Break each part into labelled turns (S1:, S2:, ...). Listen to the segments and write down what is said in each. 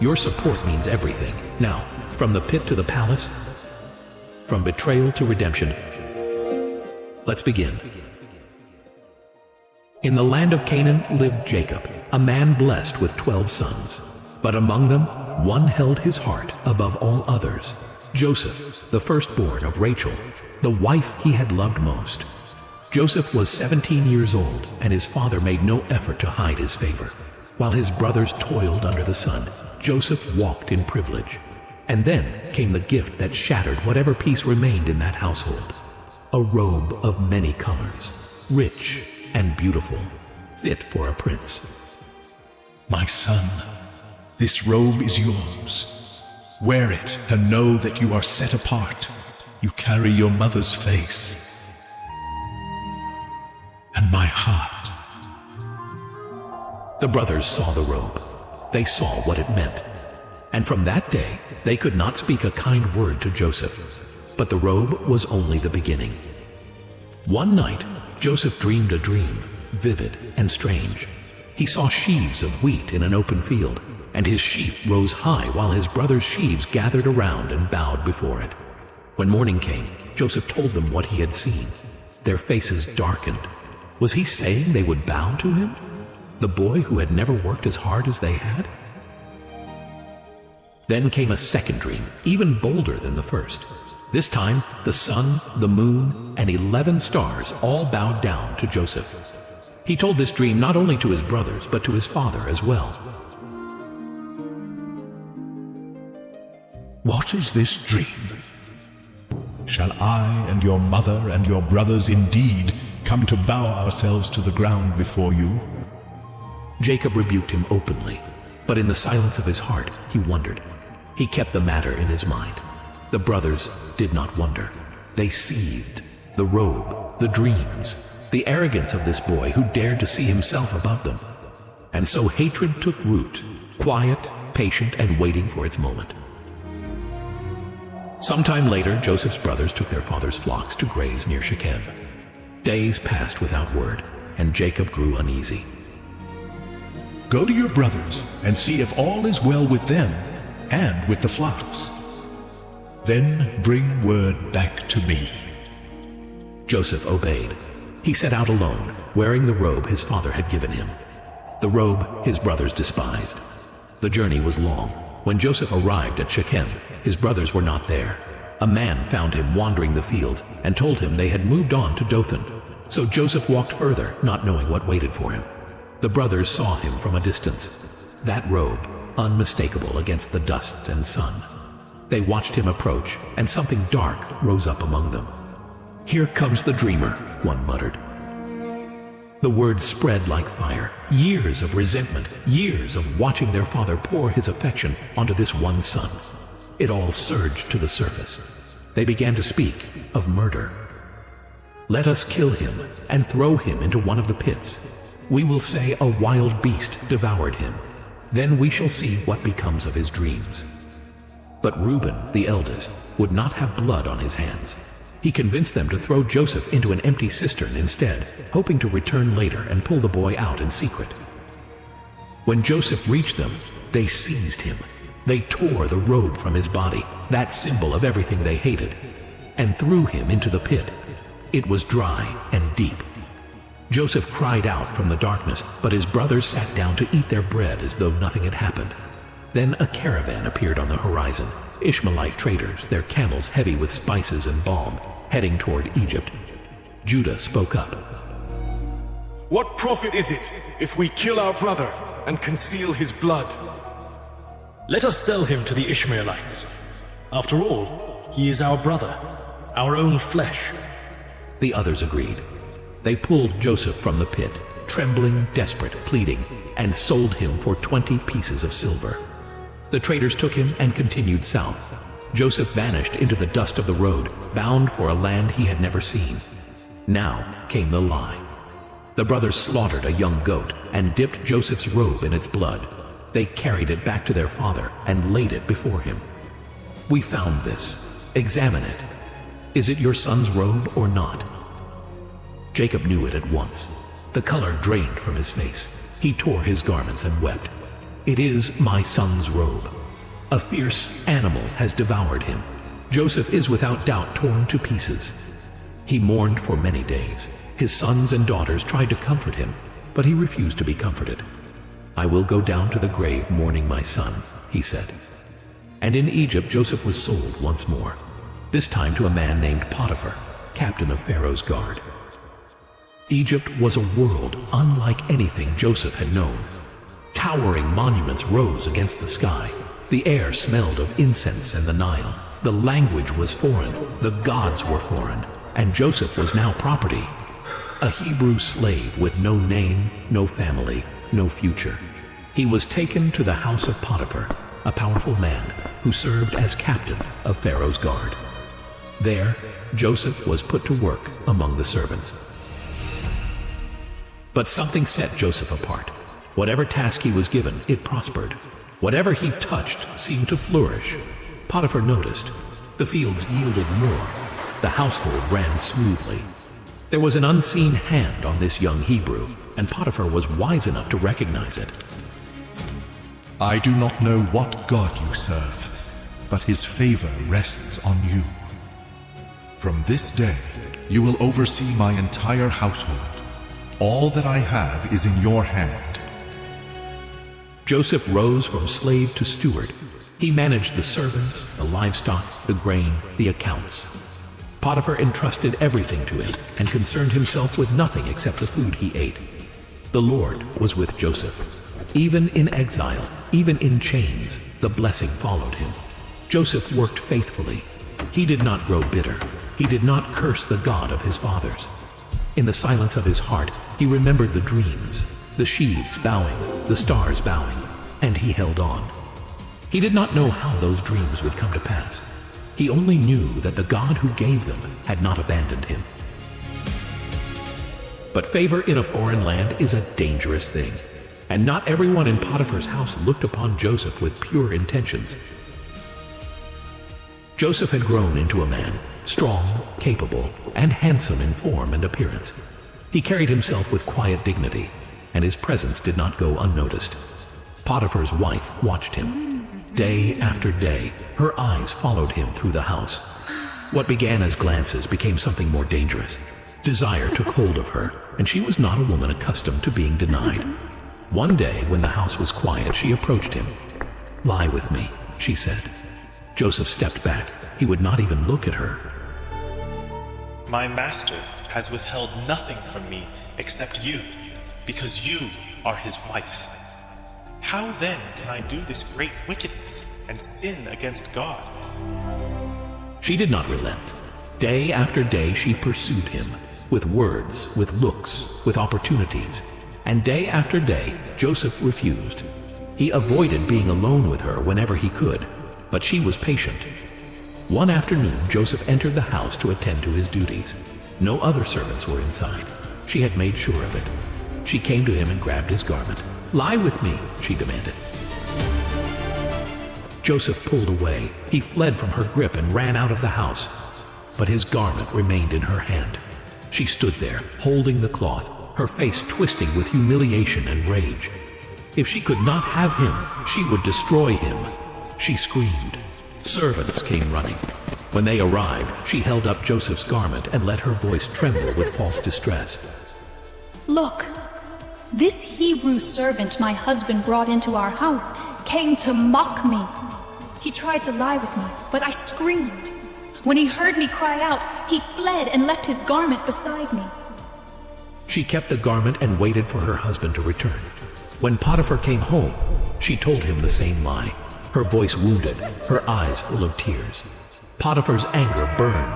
S1: Your support means everything. Now, from the pit to the palace, from betrayal to redemption, let's begin. In the land of Canaan lived Jacob, a man blessed with 12 sons. But among them, one held his heart above all others, Joseph, the firstborn of Rachel, the wife he had loved most. Joseph was 17 years old, and his father made no effort to hide his favor. While his brothers toiled under the sun, Joseph walked in privilege. And then came the gift that shattered whatever peace remained in that household. A robe of many colors, rich and beautiful, fit for a prince.
S2: My son, this robe is yours. Wear it and know that you are set apart. You carry your mother's face and my heart.
S1: The brothers saw the robe. They saw what it meant. And from that day, they could not speak a kind word to Joseph. But the robe was only the beginning. One night, Joseph dreamed a dream, vivid and strange. He saw sheaves of wheat in an open field, and his sheaf rose high while his brothers' sheaves gathered around and bowed before it. When morning came, Joseph told them what he had seen. Their faces darkened. Was he saying they would bow to him? The boy who had never worked as hard as they had? Then came a second dream, even bolder than the first. This time, the sun, the moon, and 11 stars all bowed down to Joseph. He told this dream not only to his brothers, but to his father as well.
S2: What is this dream? Shall I and your mother and your brothers indeed come to bow ourselves to the ground before you?
S1: Jacob rebuked him openly, but in the silence of his heart he wondered. He kept the matter in his mind. The brothers did not wonder. They seethed. The robe, the dreams, the arrogance of this boy who dared to see himself above them. And so hatred took root, quiet, patient, and waiting for its moment. Sometime later, Joseph's brothers took their father's flocks to graze near Shechem. Days passed without word, and Jacob grew uneasy.
S2: Go to your brothers and see if all is well with them and with the flocks. Then bring word back to me.
S1: Joseph obeyed. He set out alone, wearing the robe his father had given him. The robe his brothers despised. The journey was long. When Joseph arrived at Shechem, his brothers were not there. A man found him wandering the fields and told him they had moved on to Dothan. So Joseph walked further, not knowing what waited for him. The brothers saw him from a distance, that robe unmistakable against the dust and sun. They watched him approach, and something dark rose up among them. "Here comes the dreamer," one muttered. The words spread like fire. Years of resentment, years of watching their father pour his affection onto this one son. It all surged to the surface. They began to speak of murder. "Let us kill him and throw him into one of the pits. We will say a wild beast devoured him. Then we shall see what becomes of his dreams." But Reuben, the eldest, would not have blood on his hands. He convinced them to throw Joseph into an empty cistern instead, hoping to return later and pull the boy out in secret. When Joseph reached them, they seized him. They tore the robe from his body, that symbol of everything they hated, and threw him into the pit. It was dry and deep. Joseph cried out from the darkness, but his brothers sat down to eat their bread as though nothing had happened. Then a caravan appeared on the horizon, Ishmaelite traders, their camels heavy with spices and balm, heading toward Egypt. Judah spoke up.
S3: "What profit is it if we kill our brother and conceal his blood? Let us sell him to the Ishmaelites. After all, he is our brother, our own flesh."
S1: The others agreed. They pulled Joseph from the pit, trembling, desperate, pleading, and sold him for 20 pieces of silver. The traders took him and continued south. Joseph vanished into the dust of the road, bound for a land he had never seen. Now came the lie. The brothers slaughtered a young goat and dipped Joseph's robe in its blood. They carried it back to their father and laid it before him. "We found this. Examine it. Is it your son's robe or not?" Jacob knew it at once. The color drained from his face. He tore his garments and wept. "It is my son's robe. A fierce animal has devoured him. Joseph is without doubt torn to pieces." He mourned for many days. His sons and daughters tried to comfort him, but he refused to be comforted. "I will go down to the grave mourning my son," he said. And in Egypt Joseph was sold once more, this time to a man named Potiphar, captain of Pharaoh's guard. Egypt was a world unlike anything Joseph had known. Towering monuments rose against the sky. The air smelled of incense and the Nile. The language was foreign, the gods were foreign, and Joseph was now property. A Hebrew slave with no name, no family, no future. He was taken to the house of Potiphar, a powerful man who served as captain of Pharaoh's guard. There, Joseph was put to work among the servants. But something set Joseph apart. Whatever task he was given, it prospered. Whatever he touched seemed to flourish. Potiphar noticed. The fields yielded more. The household ran smoothly. There was an unseen hand on this young Hebrew, and Potiphar was wise enough to recognize it.
S2: I do not know what God you serve, but his favor rests on you. From this day, you will oversee my entire household. All that I have is in your hand.
S1: Joseph rose from slave to steward. He managed the servants, the livestock, the grain, the accounts. Potiphar entrusted everything to him and concerned himself with nothing except the food he ate. The Lord was with Joseph. Even in exile, even in chains, the blessing followed him. Joseph worked faithfully. He did not grow bitter. He did not curse the God of his fathers. In the silence of his heart, he remembered the dreams, the sheaves bowing, the stars bowing, and he held on. He did not know how those dreams would come to pass. He only knew that the God who gave them had not abandoned him. But favor in a foreign land is a dangerous thing, and not everyone in Potiphar's house looked upon Joseph with pure intentions. Joseph had grown into a man, strong, capable, and handsome in form and appearance. He carried himself with quiet dignity, and his presence did not go unnoticed. Potiphar's wife watched him. Day after day, her eyes followed him through the house. What began as glances became something more dangerous. Desire took hold of her, and she was not a woman accustomed to being denied. One day, when the house was quiet, she approached him. "Lie with me," she said. Joseph stepped back. He would not even look at her.
S4: My master has withheld nothing from me except you, because you are his wife. How then can I do this great wickedness and sin against God?
S1: She did not relent. Day after day she pursued him, with words, with looks, with opportunities. And day after day, Joseph refused. He avoided being alone with her whenever he could, but she was patient. One afternoon, Joseph entered the house to attend to his duties. No other servants were inside. She had made sure of it. She came to him and grabbed his garment. "Lie with me," she demanded. Joseph pulled away. He fled from her grip and ran out of the house. But his garment remained in her hand. She stood there, holding the cloth, her face twisting with humiliation and rage. If she could not have him, she would destroy him. She screamed. Servants came running. When they arrived, she held up Joseph's garment and let her voice tremble with false distress.
S5: "Look, this Hebrew servant my husband brought into our house came to mock me. He tried to lie with me, but I screamed. When he heard me cry out, he fled and left his garment beside me."
S1: She kept the garment and waited for her husband to return. When Potiphar came home, she told him the same lie, her voice wounded, her eyes full of tears. Potiphar's anger burned.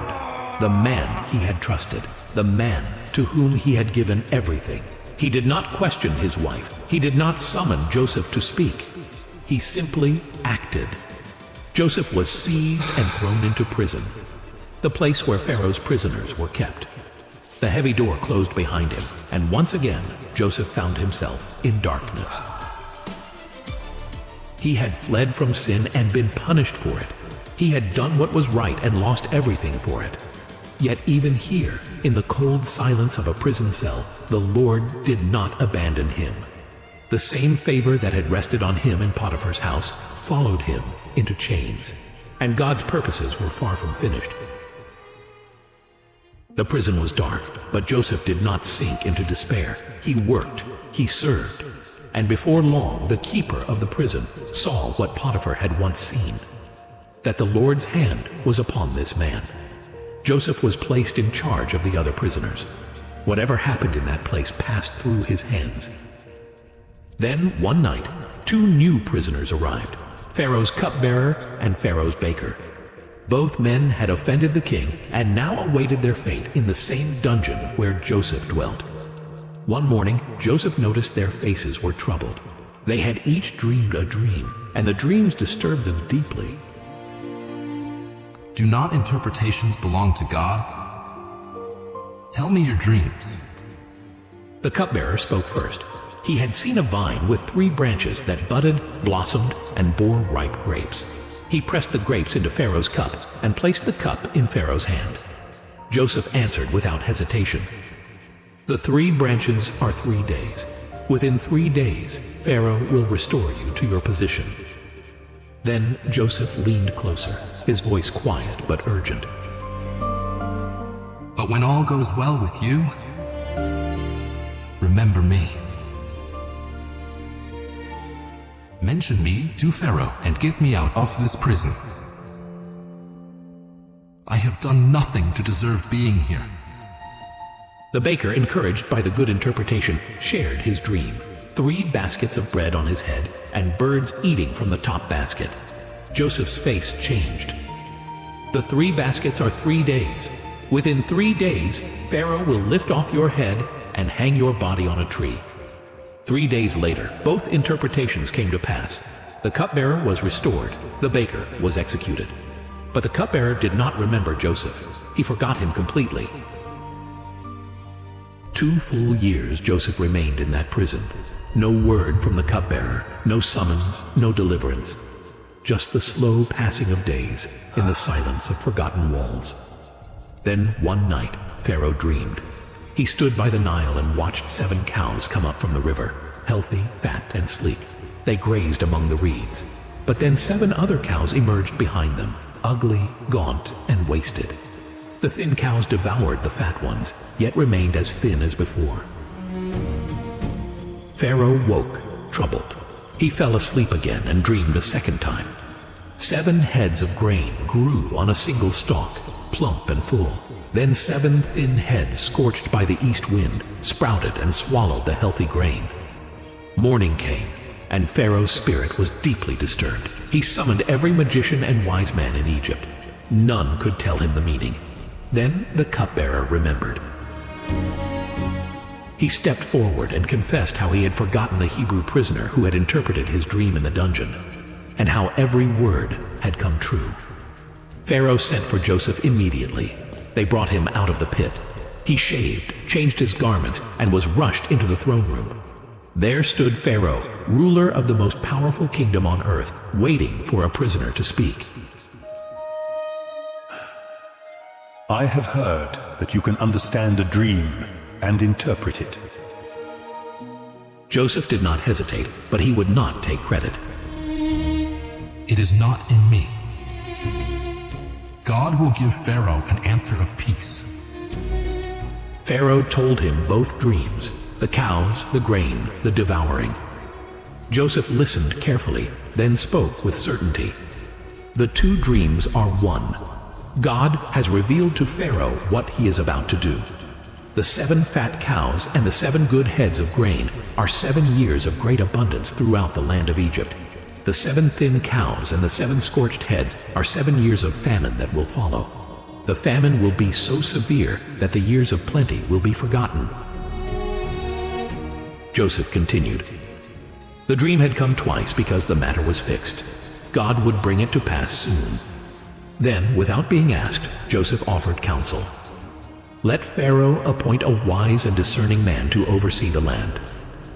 S1: The man he had trusted, the man to whom he had given everything. He did not question his wife. He did not summon Joseph to speak. He simply acted. Joseph was seized and thrown into prison, the place where Pharaoh's prisoners were kept. The heavy door closed behind him, and once again, Joseph found himself in darkness. He had fled from sin and been punished for it. He had done what was right and lost everything for it. Yet even here, in the cold silence of a prison cell, the Lord did not abandon him. The same favor that had rested on him in Potiphar's house followed him into chains, and God's purposes were far from finished. The prison was dark, but Joseph did not sink into despair. He worked, he served, and before long the keeper of the prison saw what Potiphar had once seen, that the Lord's hand was upon this man. Joseph was placed in charge of the other prisoners. Whatever happened in that place passed through his hands. Then, one night, 2 new prisoners arrived, Pharaoh's cupbearer and Pharaoh's baker. Both men had offended the king and now awaited their fate in the same dungeon where Joseph dwelt. One morning, Joseph noticed their faces were troubled. They had each dreamed a dream, and the dreams disturbed them deeply.
S6: Do not interpretations belong to God? Tell me your dreams.
S1: The cupbearer spoke first. He had seen a vine with 3 branches that budded, blossomed, and bore ripe grapes. He pressed the grapes into Pharaoh's cup and placed the cup in Pharaoh's hand. Joseph answered without hesitation, "The 3 branches are 3 days. Within 3 days, Pharaoh will restore you to your position." Then Joseph leaned closer, his voice quiet but urgent.
S6: But when all goes well with you, remember me. Mention me to Pharaoh and get me out of this prison. I have done nothing to deserve being here.
S1: The baker, encouraged by the good interpretation, shared his dream. 3 baskets of bread on his head and birds eating from the top basket. Joseph's face changed. "The 3 baskets are 3 days. Within 3 days, Pharaoh will lift off your head and hang your body on a tree." 3 days later, both interpretations came to pass. The cupbearer was restored, the baker was executed. But the cupbearer did not remember Joseph. He forgot him completely. 2 full years Joseph remained in that prison. No word from the cupbearer, no summons, no deliverance. Just the slow passing of days in the silence of forgotten walls. Then one night, Pharaoh dreamed. He stood by the Nile and watched 7 cows come up from the river, healthy, fat, and sleek. They grazed among the reeds. But then 7 other cows emerged behind them, ugly, gaunt, and wasted. The thin cows devoured the fat ones, yet remained as thin as before. Pharaoh woke, troubled. He fell asleep again and dreamed a second time. 7 heads of grain grew on a single stalk, plump and full. Then 7 thin heads, scorched by the east wind, sprouted and swallowed the healthy grain. Morning came, and Pharaoh's spirit was deeply disturbed. He summoned every magician and wise man in Egypt. None could tell him the meaning. Then the cupbearer remembered. He stepped forward and confessed how he had forgotten the Hebrew prisoner who had interpreted his dream in the dungeon, and how every word had come true. Pharaoh sent for Joseph immediately. They brought him out of the pit. He shaved, changed his garments, and was rushed into the throne room. There stood Pharaoh, ruler of the most powerful kingdom on earth, waiting for a prisoner to speak.
S7: I have heard that you can understand a dream and interpret it.
S1: Joseph did not hesitate, but he would not take credit.
S6: It is not in me. God will give Pharaoh an answer of peace.
S1: Pharaoh told him both dreams, the cows, the grain, the devouring. Joseph listened carefully, then spoke with certainty. The 2 dreams are one. God has revealed to Pharaoh what he is about to do. The 7 fat cows and the 7 good heads of grain are 7 years of great abundance throughout the land of Egypt. The 7 thin cows and the 7 scorched heads are 7 years of famine that will follow. The famine will be so severe that the years of plenty will be forgotten. Joseph continued. The dream had come twice because the matter was fixed. God would bring it to pass soon. Then, without being asked, Joseph offered counsel. Let Pharaoh appoint a wise and discerning man to oversee the land.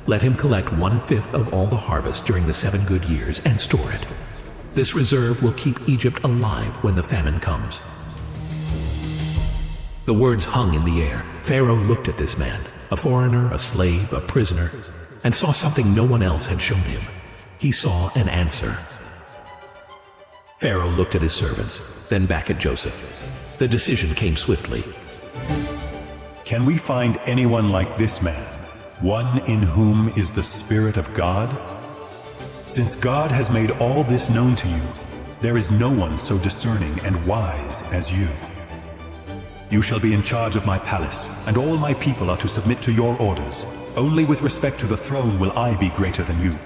S1: Let him collect 1/5 of all the harvest during the 7 good years and store it. This reserve will keep Egypt alive when the famine comes. The words hung in the air. Pharaoh looked at this man, a foreigner, a slave, a prisoner. and saw something no one else had shown him. He saw an answer. Pharaoh looked at his servants, then back at Joseph. The decision came swiftly.
S7: Can we find anyone like this man, one in whom is the Spirit of God? Since God has made all this known to you, there is no one so discerning and wise as you. You shall be in charge of my palace, and all my people are to submit to your orders. Only with respect to the throne will I be greater than you.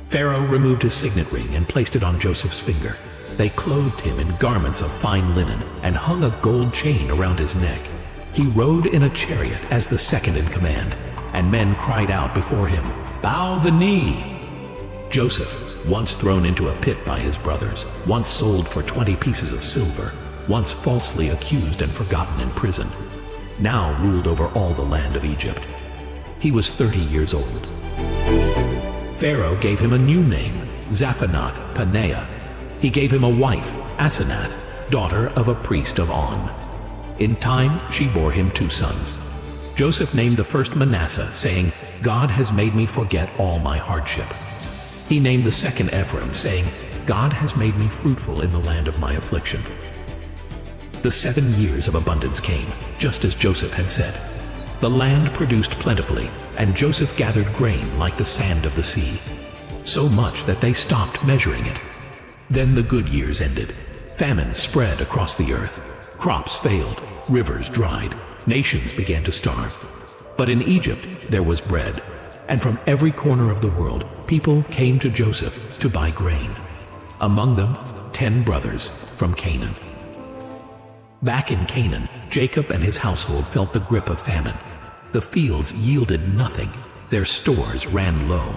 S1: Pharaoh removed his signet ring and placed it on Joseph's finger. They clothed him in garments of fine linen and hung a gold chain around his neck. He rode in a chariot as the second in command, and men cried out before him, "Bow the knee!" Joseph, once thrown into a pit by his brothers, once sold for 20 pieces of silver, once falsely accused and forgotten in prison, now ruled over all the land of Egypt. He was 30 years old. Pharaoh gave him a new name, Zaphanath-Paneah. He gave him a wife, Asenath, daughter of a priest of On. In time, she bore him 2 sons. Joseph named the first Manasseh, saying, "God has made me forget all my hardship." He named the second Ephraim, saying, "God has made me fruitful in the land of my affliction." The 7 years of abundance came, just as Joseph had said. The land produced plentifully, and Joseph gathered grain like the sand of the sea, so much that they stopped measuring it. Then the good years ended. Famine spread across the earth. Crops failed, rivers dried, nations began to starve. But in Egypt there was bread, and from every corner of the world people came to Joseph to buy grain. Among them 10 brothers from Canaan. Back in Canaan, Jacob and his household felt the grip of famine. The fields yielded nothing. Their stores ran low.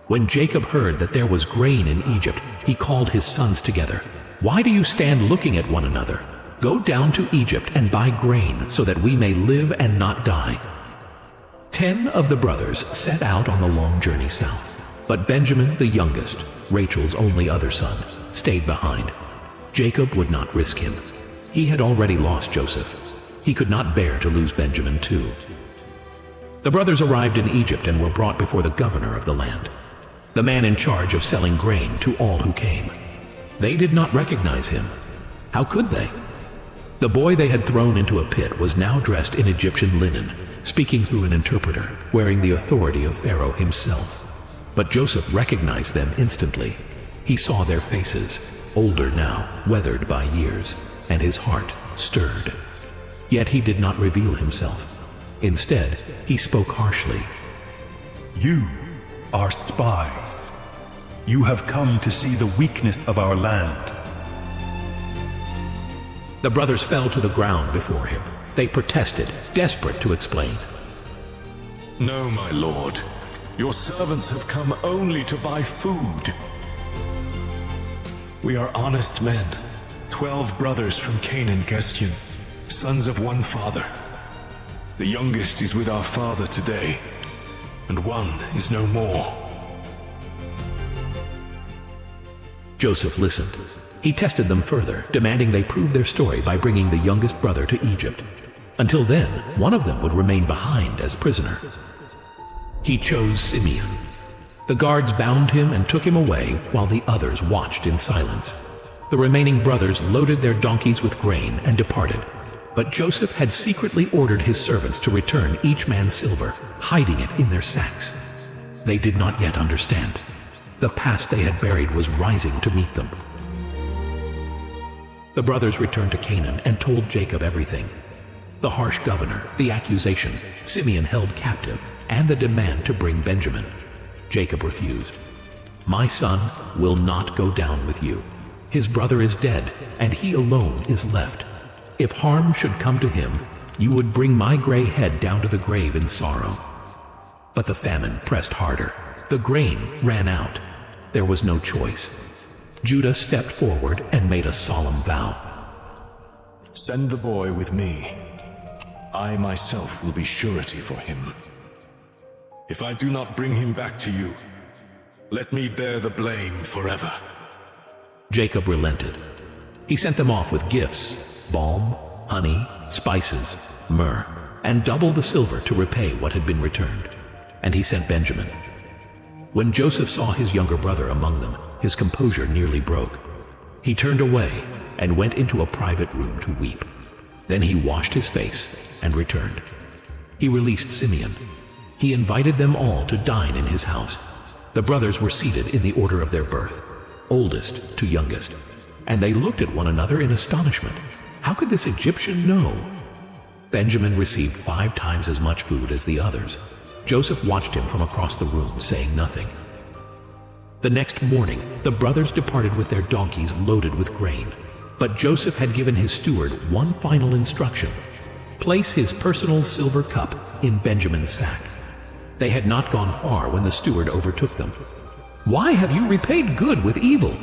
S1: When Jacob heard that there was grain in Egypt, he called his sons together. "Why do you stand looking at one another? Go down to Egypt and buy grain so that we may live and not die." 10 of the brothers set out on the long journey south. But Benjamin, the youngest, Rachel's only other son, stayed behind. Jacob would not risk him. He had already lost Joseph. He could not bear to lose Benjamin too. The brothers arrived in Egypt and were brought before the governor of the land, the man in charge of selling grain to all who came. They did not recognize him. How could they? The boy they had thrown into a pit was now dressed in Egyptian linen, speaking through an interpreter, wearing the authority of Pharaoh himself. But Joseph recognized them instantly. He saw their faces, older now, weathered by years, and his heart stirred. Yet he did not reveal himself. Instead, he spoke harshly.
S7: You are spies. You have come to see the weakness of our land.
S1: The brothers fell to the ground before him. They protested, desperate to explain.
S3: "No, my lord. Your servants have come only to buy food. We are honest men, 12 brothers from Canaan Gestian, sons of one father. The youngest is with our father today, and one is no more."
S1: Joseph listened. He tested them further, demanding they prove their story by bringing the youngest brother to Egypt. Until then, one of them would remain behind as prisoner. He chose Simeon. The guards bound him and took him away while the others watched in silence. The remaining brothers loaded their donkeys with grain and departed. But Joseph had secretly ordered his servants to return each man's silver, hiding it in their sacks. They did not yet understand. The past they had buried was rising to meet them. The brothers returned to Canaan and told Jacob everything. The harsh governor, the accusation Simeon held captive, and the demand to bring Benjamin. Jacob refused. "My son will not go down with you. His brother is dead, and he alone is left. If harm should come to him, you would bring my gray head down to the grave in sorrow." But the famine pressed harder. The grain ran out. There was no choice. Judah stepped forward and made a solemn vow.
S3: "Send the boy with me. I myself will be surety for him. If I do not bring him back to you, let me bear the blame forever."
S1: Jacob relented. He sent them off with gifts, balm, honey, spices, myrrh, and double the silver to repay what had been returned. and he sent Benjamin. When Joseph saw his younger brother among them, his composure nearly broke. He turned away and went into a private room to weep. Then he washed his face and returned. He released Simeon. He invited them all to dine in his house. The brothers were seated in the order of their birth, oldest to youngest, and they looked at one another in astonishment. How could this Egyptian know? Benjamin received 5 times as much food as the others. Joseph watched him from across the room, saying nothing. The next morning, the brothers departed with their donkeys loaded with grain. But Joseph had given his steward one final instruction: place his personal silver cup in Benjamin's sack. They had not gone far when the steward overtook them. "Why have you repaid good with evil?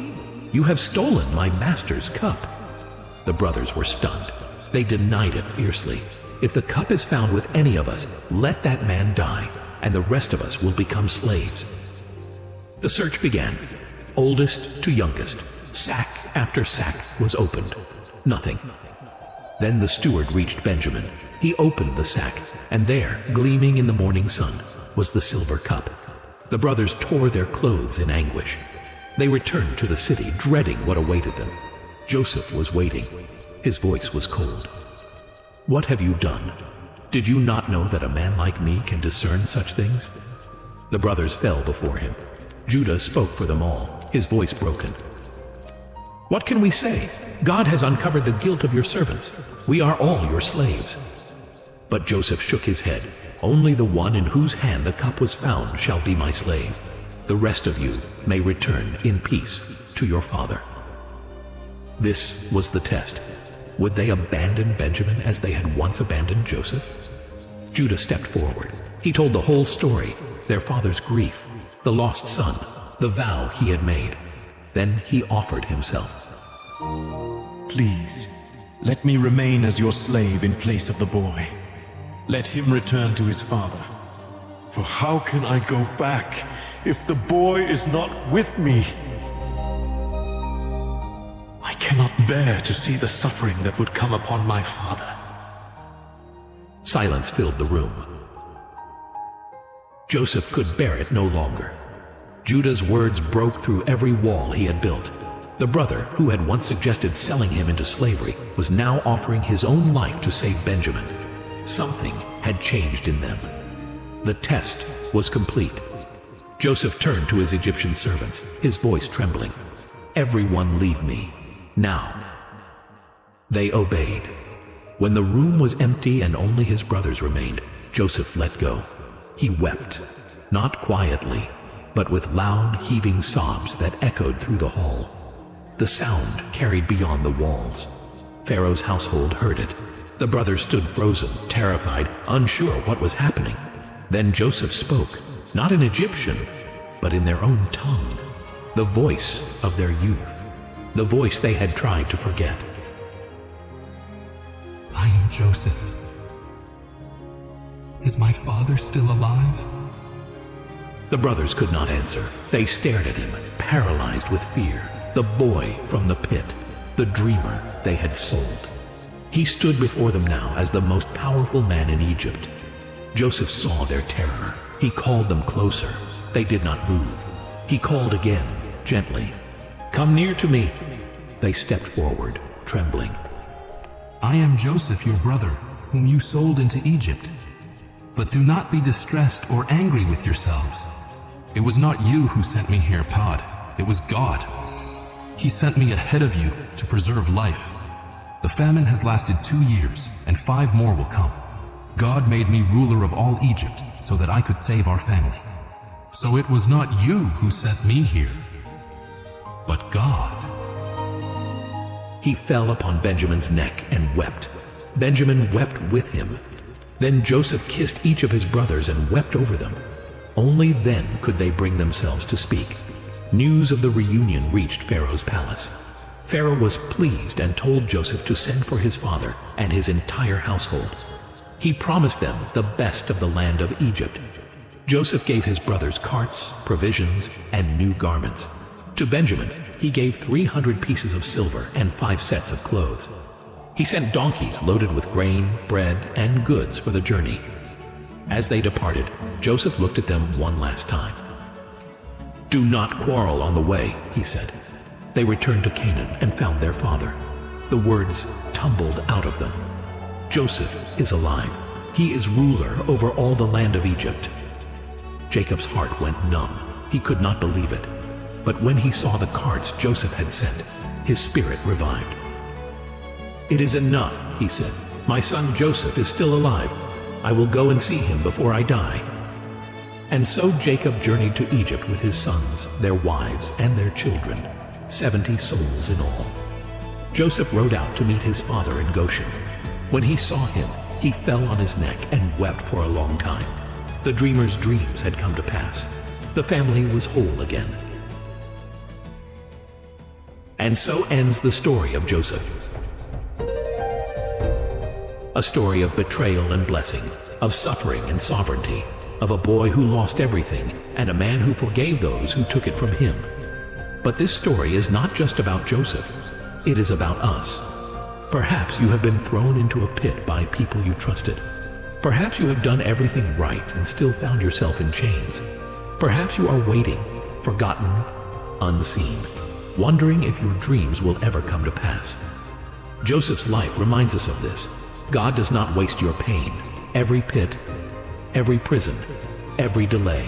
S1: You have stolen my master's cup." The brothers were stunned. They denied it fiercely. "If the cup is found with any of us, let that man die, and the rest of us will become slaves." The search began, oldest to youngest. Sack after sack was opened. Nothing. Then the steward reached Benjamin. He opened the sack, and there, gleaming in the morning sun, was the silver cup. The brothers tore their clothes in anguish. They returned to the city, dreading what awaited them. Joseph was waiting. His voice was cold. "What have you done? Did you not know that a man like me can discern such things?" The brothers fell before him. Judah spoke for them all, his voice broken. "What can we say? God has uncovered the guilt of your servants. We are all your slaves." But Joseph shook his head. "Only the one in whose hand the cup was found shall be my slave. The rest of you may return in peace to your father." This was the test. Would they abandon Benjamin as they had once abandoned Joseph? Judah stepped forward. He told the whole story, their father's grief, the lost son, the vow he had made. Then he offered himself.
S3: Please, let me remain as your slave in place of the boy. Let him return to his father. For how can I go back if the boy is not with me? I cannot bear to see the suffering that would come upon my father.
S1: Silence filled the room. Joseph could bear it no longer. Judah's words broke through every wall he had built. The brother, who had once suggested selling him into slavery, was now offering his own life to save Benjamin. Something had changed in them. The test was complete. Joseph turned to his Egyptian servants, his voice trembling. "Everyone leave me, now." They obeyed. When the room was empty and only his brothers remained, Joseph let go. He wept, not quietly, but with loud, heaving sobs that echoed through the hall. The sound carried beyond the walls. Pharaoh's household heard it. The brothers stood frozen, terrified, unsure what was happening. Then Joseph spoke, not in Egyptian, but in their own tongue, the voice of their youth, the voice they had tried to forget.
S6: I am Joseph. Is my father still alive?
S1: The brothers could not answer. They stared at him, paralyzed with fear. The boy from the pit, the dreamer they had sold. He stood before them now as the most powerful man in Egypt. Joseph saw their terror. He called them closer. They did not move. He called again, gently. "Come near to me." They stepped forward, trembling.
S6: I am Joseph, your brother, whom you sold into Egypt. But do not be distressed or angry with yourselves. It was not you who sent me here, Pod. It was God. He sent me ahead of you to preserve life. The famine has lasted 2 years, and 5 more will come. God made me ruler of all Egypt so that I could save our family. So it was not you who sent me here, but God.
S1: He fell upon Benjamin's neck and wept. Benjamin wept with him. Then Joseph kissed each of his brothers and wept over them. Only then could they bring themselves to speak. News of the reunion reached Pharaoh's palace. Pharaoh was pleased and told Joseph to send for his father and his entire household. He promised them the best of the land of Egypt. Joseph gave his brothers carts, provisions, and new garments. To Benjamin, he gave 300 pieces of silver and 5 sets of clothes. He sent donkeys loaded with grain, bread, and goods for the journey. As they departed, Joseph looked at them one last time. "Do not quarrel on the way," he said. They returned to Canaan and found their father. The words tumbled out of them. "Joseph is alive. He is ruler over all the land of Egypt." Jacob's heart went numb. He could not believe it. But when he saw the carts Joseph had sent, his spirit revived. "It is enough," he said. "My son Joseph is still alive. I will go and see him before I die." And so Jacob journeyed to Egypt with his sons, their wives, and their children, 70 souls in all. Joseph rode out to meet his father in Goshen. When he saw him, he fell on his neck and wept for a long time. The dreamer's dreams had come to pass. The family was whole again. And so ends the story of Joseph. A story of betrayal and blessing, of suffering and sovereignty, of a boy who lost everything and a man who forgave those who took it from him. But this story is not just about Joseph. It is about us. Perhaps you have been thrown into a pit by people you trusted. Perhaps you have done everything right and still found yourself in chains. Perhaps you are waiting, forgotten, unseen, wondering if your dreams will ever come to pass. Joseph's life reminds us of this. God does not waste your pain, every pit, every prison, every delay.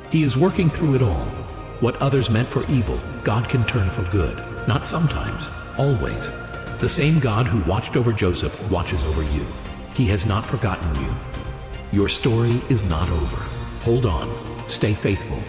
S1: He is working through it all. What others meant for evil, God can turn for good. Not sometimes, always. The same God who watched over Joseph watches over you. He has not forgotten you. Your story is not over. Hold on. Stay faithful.